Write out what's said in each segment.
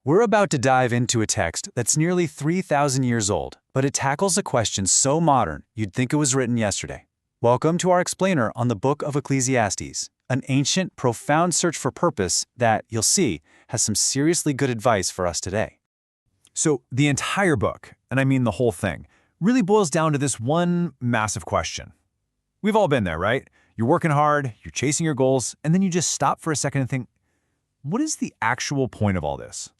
We're about to dive into a text that's nearly 3,000 years old, but it tackles a question so modern you'd think it was written yesterday. Welcome to our explainer on the Book of Ecclesiastes, an ancient, profound search for purpose that, you'll see, has some seriously good advice for us today. So the entire book, and I mean the whole thing, really boils down to this one massive question. We've all been there, right? You're working hard, you're chasing your goals, and then you just stop for a second and think, what is the actual point of all this?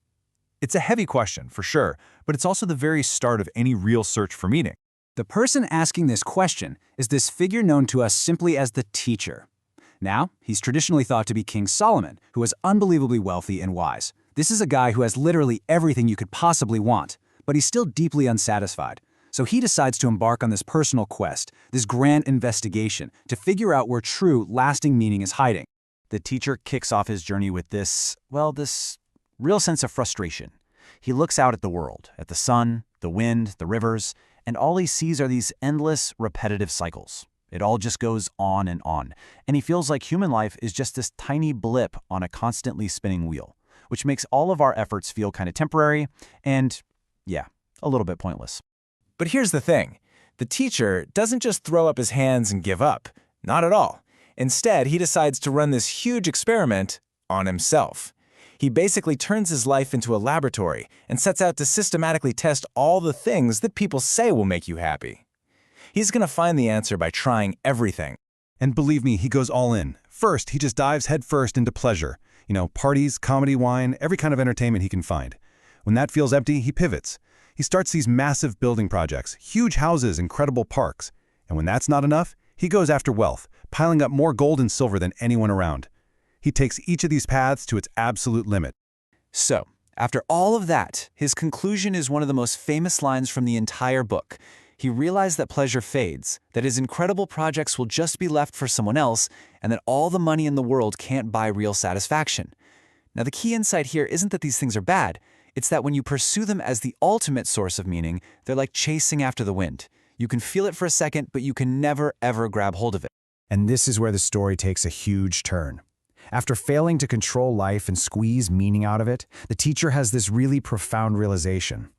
It's a heavy question, for sure, but it's also the very start of any real search for meaning. The person asking this question is this figure known to us simply as the teacher. Now, he's traditionally thought to be King Solomon, who was unbelievably wealthy and wise. This is a guy who has literally everything you could possibly want, but he's still deeply unsatisfied. So he decides to embark on this personal quest, this grand investigation, to figure out where true, lasting meaning is hiding. The teacher kicks off his journey with this real sense of frustration. He looks out at the world, at the sun, the wind, the rivers, and all he sees are these endless, repetitive cycles. It all just goes on, and he feels like human life is just this tiny blip on a constantly spinning wheel, which makes all of our efforts feel kind of temporary and, a little bit pointless. But here's the thing. The teacher doesn't just throw up his hands and give up. Not at all. Instead, he decides to run this huge experiment on himself. He basically turns his life into a laboratory and sets out to systematically test all the things that people say will make you happy. He's going to find the answer by trying everything. And believe me, he goes all in. First, he just dives headfirst into pleasure. Parties, comedy, wine, every kind of entertainment he can find. When that feels empty, he pivots. He starts these massive building projects, huge houses, incredible parks. And when that's not enough, he goes after wealth, piling up more gold and silver than anyone around. He takes each of these paths to its absolute limit. So, after all of that, his conclusion is one of the most famous lines from the entire book. He realized that pleasure fades, that his incredible projects will just be left for someone else, and that all the money in the world can't buy real satisfaction. Now, the key insight here isn't that these things are bad. It's that when you pursue them as the ultimate source of meaning, they're like chasing after the wind. You can feel it for a second, but you can never, ever grab hold of it. And this is where the story takes a huge turn. After failing to control life and squeeze meaning out of it, the teacher has this really profound realization.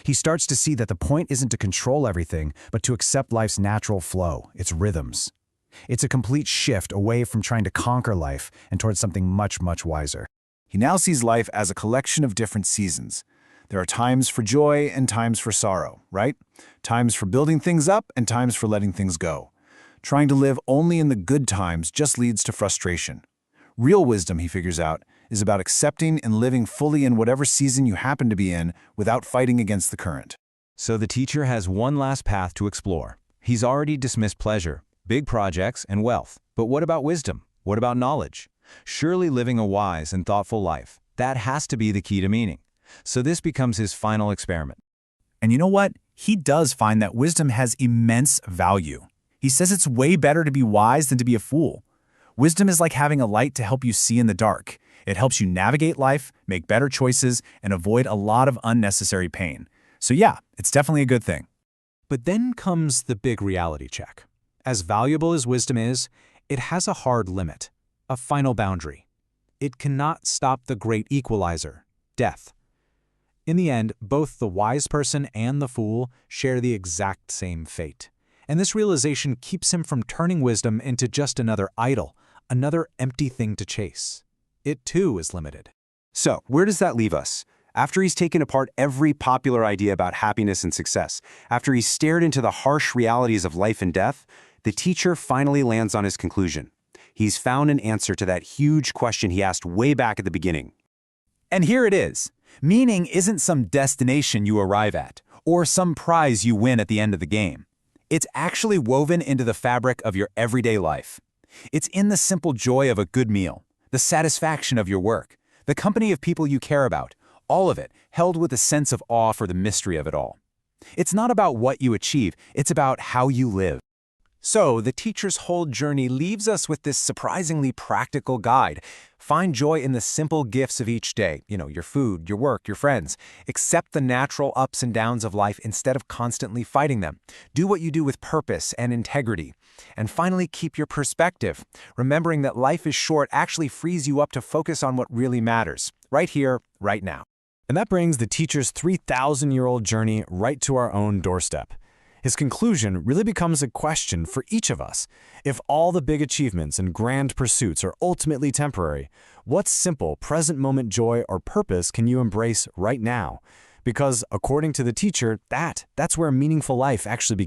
He starts to see that the point isn't to control everything, but to accept life's natural flow, its rhythms. It's a complete shift away from trying to conquer life and towards something much, much wiser. He now sees life as a collection of different seasons. There are times for joy and times for sorrow, right? Times for building things up and times for letting things go. Trying to live only in the good times just leads to frustration. Real wisdom, he figures out, is about accepting and living fully in whatever season you happen to be in without fighting against the current. So the teacher has one last path to explore. He's already dismissed pleasure, big projects, and wealth. But what about wisdom? What about knowledge? Surely living a wise and thoughtful life, that has to be the key to meaning. So this becomes his final experiment. And you know what? He does find that wisdom has immense value. He says it's way better to be wise than to be a fool. Wisdom is like having a light to help you see in the dark. It helps you navigate life, make better choices, and avoid a lot of unnecessary pain. So yeah, it's definitely a good thing. But then comes the big reality check. As valuable as wisdom is, it has a hard limit, a final boundary. It cannot stop the great equalizer, death. In the end, both the wise person and the fool share the exact same fate. And this realization keeps him from turning wisdom into just another idol, another empty thing to chase. It too is limited. So, where does that leave us? After he's taken apart every popular idea about happiness and success, after he's stared into the harsh realities of life and death, the teacher finally lands on his conclusion. He's found an answer to that huge question he asked way back at the beginning. And here it is. Meaning isn't some destination you arrive at, or some prize you win at the end of the game. It's actually woven into the fabric of your everyday life. It's in the simple joy of a good meal, the satisfaction of your work, the company of people you care about, all of it held with a sense of awe for the mystery of it all. It's not about what you achieve, it's about how you live. So, the teacher's whole journey leaves us with this surprisingly practical guide. Find joy in the simple gifts of each day, your food, your work, your friends. Accept the natural ups and downs of life instead of constantly fighting them. Do what you do with purpose and integrity. And finally, keep your perspective. Remembering that life is short actually frees you up to focus on what really matters, right here, right now. And that brings the teacher's 3,000-year-old journey right to our own doorstep. His conclusion really becomes a question for each of us. If all the big achievements and grand pursuits are ultimately temporary, what simple present moment joy or purpose can you embrace right now? Because according to the teacher, that's where meaningful life actually begins.